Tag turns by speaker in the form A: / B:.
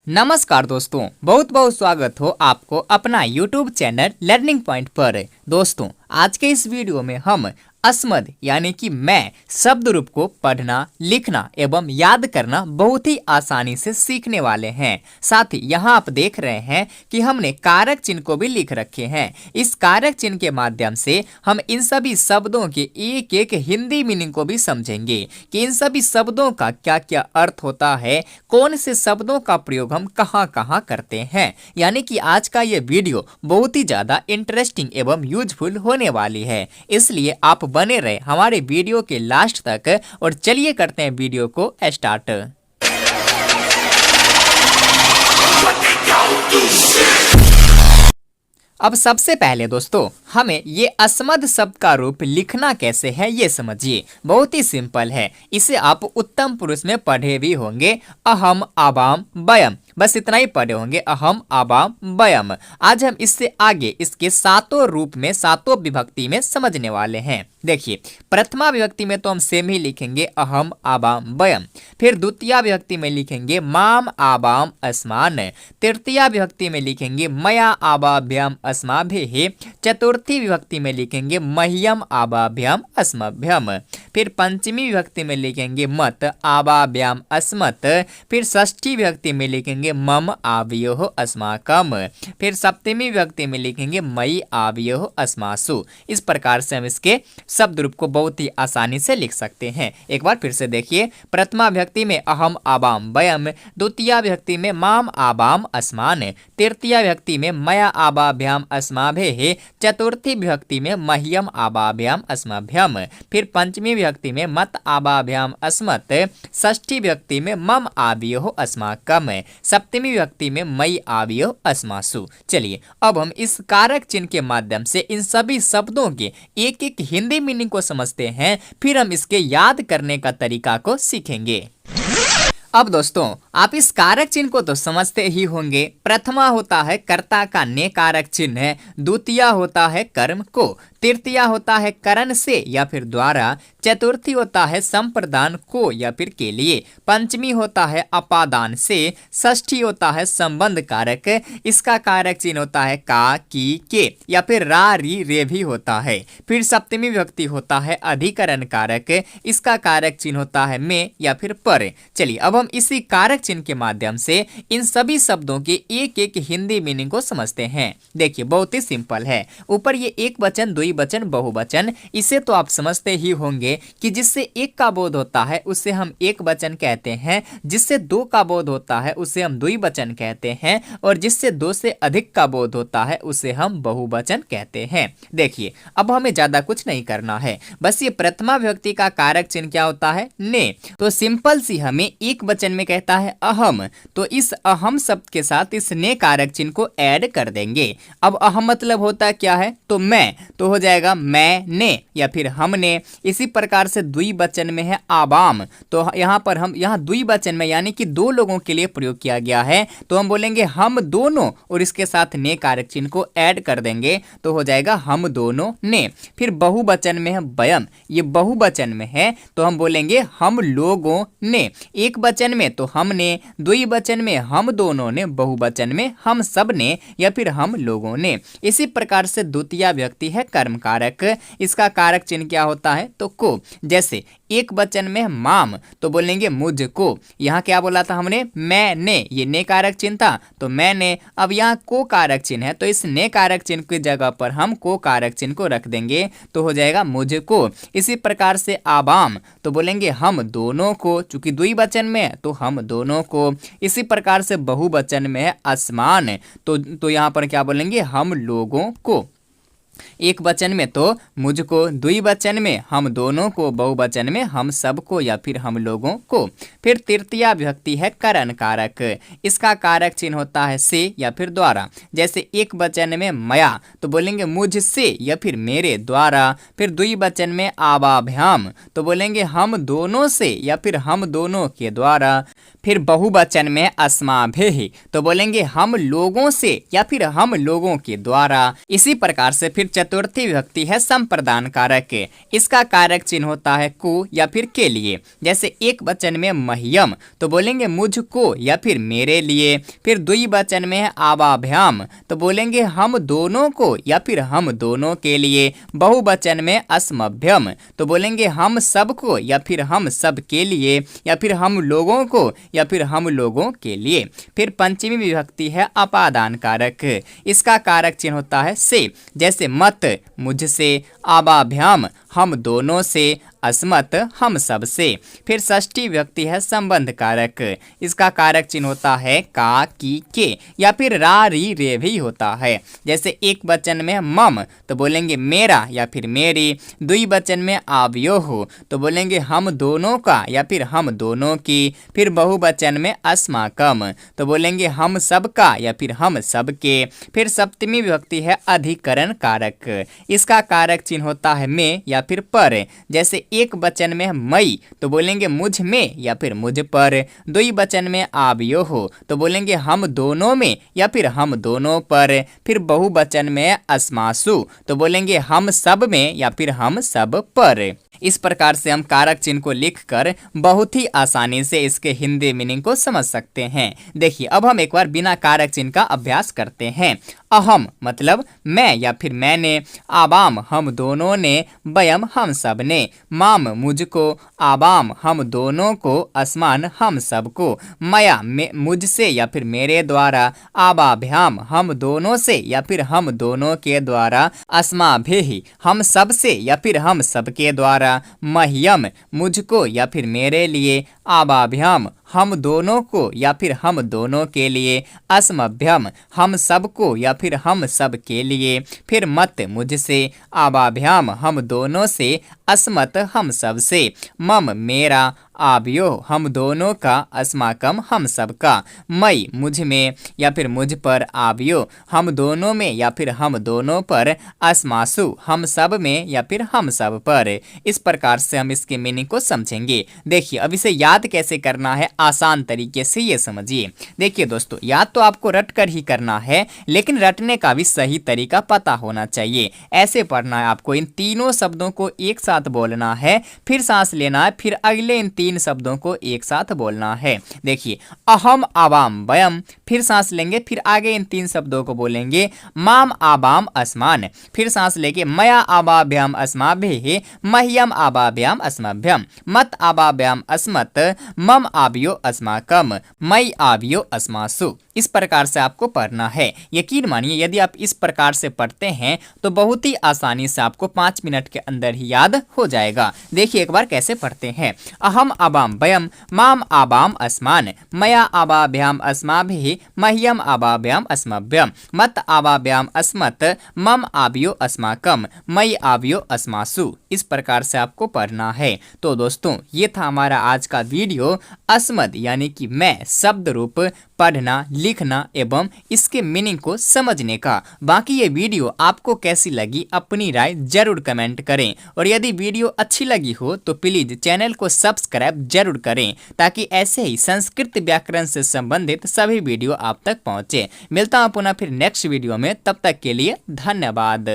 A: नमस्कार दोस्तों, बहुत बहुत स्वागत हो आपको अपना YouTube चैनल लर्निंग पॉइंट पर। दोस्तों, आज के इस वीडियो में हम अस्मद यानी कि मैं शब्द रूप को पढ़ना, लिखना एवं याद करना बहुत ही आसानी से सीखने वाले हैं। साथ ही यहाँ आप देख रहे हैं कि हमने कारक चिन्ह को भी लिख रखे हैं। इस कारक चिन्ह के माध्यम से हम इन सभी शब्दों के एक एक हिंदी मीनिंग को भी समझेंगे कि इन सभी शब्दों का क्या क्या अर्थ होता है, कौन से शब्दों का प्रयोग हम कहाँ कहाँ करते हैं। यानी कि आज का ये वीडियो बहुत ही ज़्यादा इंटरेस्टिंग एवं यूजफुल होने वाली है, इसलिए आप बने रहे हमारे वीडियो के लास्ट तक। और चलिए करते हैं वीडियो को स्टार्ट। अब सबसे पहले दोस्तों हमें ये अस्मद शब्द का रूप लिखना कैसे है ये समझिए। बहुत ही सिंपल है, इसे आप उत्तम पुरुष में पढ़े भी होंगे, अहम आबाम बयम, बस इतना ही पढ़े होंगे, अहम आबाम बयम। आज हम इससे आगे इसके सातों रूप में, सातों विभक्ति में समझने वाले हैं। देखिए, प्रथमा विभक्ति में तो हम सेम ही लिखेंगे अहम आबाम बयम, फिर द्वितीय विभक्ति में लिखेंगे माम आबाम अस्मान, तृतीय विभक्ति में लिखेंगे मया आबाभ्याम अस्माभिः, चतुर्थी विभक्ति में लिखेंगे मह्यम आबाभ्याम अस्मभ्यम, फिर पंचमी विभक्ति में लिखेंगे मत आबाभ्याम अस्मत्, फिर षष्ठी विभक्ति में लिखेंगे मम आवयोः अस्माकम, फिर सप्तमी विभक्ति में लिखेंगे मयि आवयोः अस्मासु। इस प्रकार से हम इसके शब्द रूप को बहुत ही आसानी से लिख सकते हैं। एक बार फिर से देखिए, प्रथमा विभक्ति में अहम आबाम वयम, द्वितीय विभक्ति में माम आबाम अस्मान, तृतीय विभक्ति में मया आबाभ्याम अस्माभिः, चतुर्थी विभक्ति में मह्यम आबाभ्याम अस्मभ्यम, फिर पंचमी विभक्ति में मत आबाभ्याम अस्मत्, षष्ठी विभक्ति में मम आवयोः अस्माकम, सप्तमी विभक्ति में मयि आवयोः अस्मासु। चलिए अब हम इस कारक चिन्ह के माध्यम से इन सभी शब्दों के एक एक हिंदी मीनिंग को समझते हैं, फिर हम इसके याद करने का तरीका को सीखेंगे। अब दोस्तों, आप इस कारक चिन्ह को तो समझते ही होंगे। प्रथमा होता है कर्ता का ने कारक चिन्ह है, द्वितीय होता है कर्म को, तृतीय होता है करण से या फिर द्वारा, चतुर्थी होता है संप्रदान को या फिर के लिए, पंचमी होता है अपादान से, षष्ठी होता है संबंध कारक, इसका कारक चिन्ह होता है का, की, के या फिर रा, री, रे भी होता है, फिर सप्तमी विभक्ति होता है अधिकरण कारक, इसका कारक चिन्ह होता है में या फिर पर। चलिए अब हम इसी कारक चिन्ह के माध्यम से इन सभी शब्दों के एक एक हिंदी मीनिंग को समझते हैं। देखिए, बहुत ही सिंपल है। ऊपर ये एक वचन, द्विवचन, बहुवचन, इसे तो आप समझते ही होंगे कि जिससे एक का बोध होता है उसे हम एक वचन कहते हैं, जिससे दो का बोध होता है उसे हम द्विवचन कहते हैं, और जिससे दो से अधिक का बोध होता है उसे हम बहुवचन कहते हैं। देखिए, अब हमें ज्यादा कुछ नहीं करना है, बस ये प्रथमा विभक्ति का कारक चिन्ह क्या होता है, ने। तो सिंपल सी हमें एक वचन में कहता है अहम, तो इस अहम शब्द के साथ इस ने कारक चिन्ह को ऐड कर देंगे। अब अहम मतलब होता क्या है, तो मैं, तो हो जाएगा मैं ने या फिर हमने। इसी प्रकार से द्विवचन में है आबाम, तो यहाँ पर हम यहाँ द्विवचन में यानी कि दो लोगों के लिए प्रयोग किया गया है, तो हम बोलेंगे हम दोनों और इसके साथ ने कारक चिन्ह को ऐड कर देंगे, तो हो जाएगा हम दोनों ने। फिर बहुवचन में है बयम, ये बहुवचन में है तो हम बोलेंगे हम लोगों ने। एक वचन में तो हमने, द्विवचन में हम दोनों ने, बहुवचन में हम सब ने या फिर हम लोगों ने। इसी प्रकार से द्वितीय व्यक्ति है कर्म कारक, इसका कारक चिन्ह क्या होता है, तो को। जैसे एक वचन में माम तो बोलेंगे मुझको, यहाँ क्या बोला था हमने, मैंने, ये ने कारक चिन्ह था तो मैंने। अब यहाँ को कारक चिन्ह है तो इस ने कारक चिन्ह की जगह पर हम को कारक चिन्ह को रख देंगे, तो हो जाएगा मुझको। इसी प्रकार से आबाम तो बोलेंगे हम दोनों को, चूंकि द्विवचन में है तो हम दोनों को। इसी प्रकार से बहुवचन में है अस्मान, तो यहाँ पर क्या बोलेंगे, हम लोगों को। एक वचन में तो मुझको, द्विवचन में हम दोनों को, बहुवचन में हम सबको या फिर हम लोगों को। फिर तृतीय विभक्ति है करण कारक, इसका कारक चिन्ह होता है से या फिर द्वारा। जैसे एक वचन में मया तो बोलेंगे मुझसे या फिर मेरे द्वारा। फिर द्विवचन में आबाभ्याम तो बोलेंगे हम दोनों से या फिर हम दोनों के द्वारा। फिर बहुवचन में अस्माभिः तो बोलेंगे हम लोगों से या फिर हम लोगों के द्वारा। इसी प्रकार से फिर चतुर्थी विभक्ति है संप्रदान कारक। इसका कारक चिन्ह होता है को या फिर के लिए। जैसे एक वचन में मह्यम तो बोलेंगे मुझको या फिर मेरे लिए। फिर द्विवचन में है आवाभ्याम तो बोलेंगे हम दोनों को या फिर हम दोनों के लिए। बहुवचन में अस्मभ्यम तो बोलेंगे हम सबको या फिर हम सब के लिए या फिर हम लोगों को या फिर हम लोगों के लिए। फिर पंचमी विभक्ति है अपादान कारक। इसका कारक चिन्ह होता है से। जैसे मत मुझसे, आवाभ्याम हम दोनों से, अस्मत् हम सब से। फिर षष्ठी विभक्ति है संबंध कारक। इसका कारक चिन्ह होता है का, की, के या फिर रा, री, रे भी होता है। जैसे एक वचन में मम तो बोलेंगे मेरा या फिर मेरी। द्विवचन में आवयोः तो बोलेंगे हम दोनों का या फिर हम दोनों की। फिर बहुवचन में अस्माकम तो बोलेंगे हम सब का या फिर हम सब के। फिर सप्तमी विभक्ति है अधिकरण कारक। इसका कारक चिन्ह होता है में या फिर पर। जैसे एक वचन में मई तो बोलेंगे मुझ में या फिर मुझ पर। द्विवचन में आवयोः तो बोलेंगे हम दोनों में या फिर हम दोनों पर। फिर बहुवचन में अस्मासु तो बोलेंगे हम सब में या फिर हम सब पर। इस प्रकार से हम कारक चिन्ह को लिखकर बहुत ही आसानी से इसके हिंदी मीनिंग को समझ सकते हैं। देखिए अब हम एक बार बिना कारक चिन्ह का अभ्यास करते हैं। अहम मतलब मैं या फिर मैंने, आवाम हम दोनों ने, वयम हम सब ने, माम मुझको, आवाम हम दोनों को, अस्मान हम सबको, मया मुझसे या फिर मेरे द्वारा, आवाभ्याम हम दोनों से या फिर हम दोनों के द्वारा, अस्माभिः हम सब से या फिर हम सबके द्वारा, मह्यम मुझको या फिर मेरे लिए, आवाभ्याम हम दोनों को या फिर हम दोनों के लिए, अस्मभ्यम हम सबको या फिर हम सब के लिए। फिर मत मुझसे, आवाभ्याम हम दोनों से, अस्मत् हम सब से, मम मेरा, आभ्यो हम दोनों का, अस्माकम हम सब का, मई मुझ में या फिर मुझ पर, आभ्यो हम दोनों में या फिर हम दोनों पर, अस्मासु हम सब में या फिर हम सब पर। इस प्रकार से हम इसके मीनिंग को समझेंगे। देखिए अब इसे याद कैसे करना है आसान तरीके से ये समझिए। देखिए दोस्तों याद तो आपको रट कर ही करना है, लेकिन रटने का भी सही तरीका पता होना चाहिए। ऐसे पढ़ना है आपको, इन तीनों शब्दों को एक साथ बोलना है, फिर सांस लेना है, फिर अगले इन तीन शब्दों को एक साथ बोलना है। देखिए अहम आवाम वयम, फिर सांस लेंगे, फिर आगे इन तीन शब्दों को बोलेंगे, माम आवाम अस्मान, फिर सांस लेके मया आवाभ्याम अस्माभिः, मह्यम आवाभ्याम अस्मभ्यम, मत आवाभ्याम अस्मत्, मम आभ्यो अस्माकम, मई आभ्यो अस्मासु। इस प्रकार से आपको पढ़ना है। यकीन मानिए यदि आप इस प्रकार से पढ़ते हैं तो बहुत ही आसानी से आपको 5 मिनट के अंदर ही याद हो जाएगा। देखिए एक बार कैसे पढ़ते हैं। अहम आवाम वयम, माम आवाम अस्मान, मया आवाभ्याम अस्माभिः, मह्यम आवाभ्याम अस्मभ्यम, मत आवाभ्याम अस्मत्, मम आभ्यो अस्माकम, मई आभ्यो अस्मासु। इस प्रकार से आपको पढ़ना है। तो दोस्तों ये था हमारा आज का वीडियो अस्मद यानी कि मैं शब्द रूप पढ़ना, लिखना एवं इसके मीनिंग को समझने का। बाकी ये वीडियो आपको कैसी लगी अपनी राय जरूर कमेंट करें, और यदि वीडियो अच्छी लगी हो तो प्लीज चैनल को सब्सक्राइब जरूर करें, ताकि ऐसे ही संस्कृत व्याकरण से संबंधित सभी वीडियो आप तक पहुंचे। मिलता हूं पुनः फिर नेक्स्ट वीडियो में, तब तक के लिए धन्यवाद।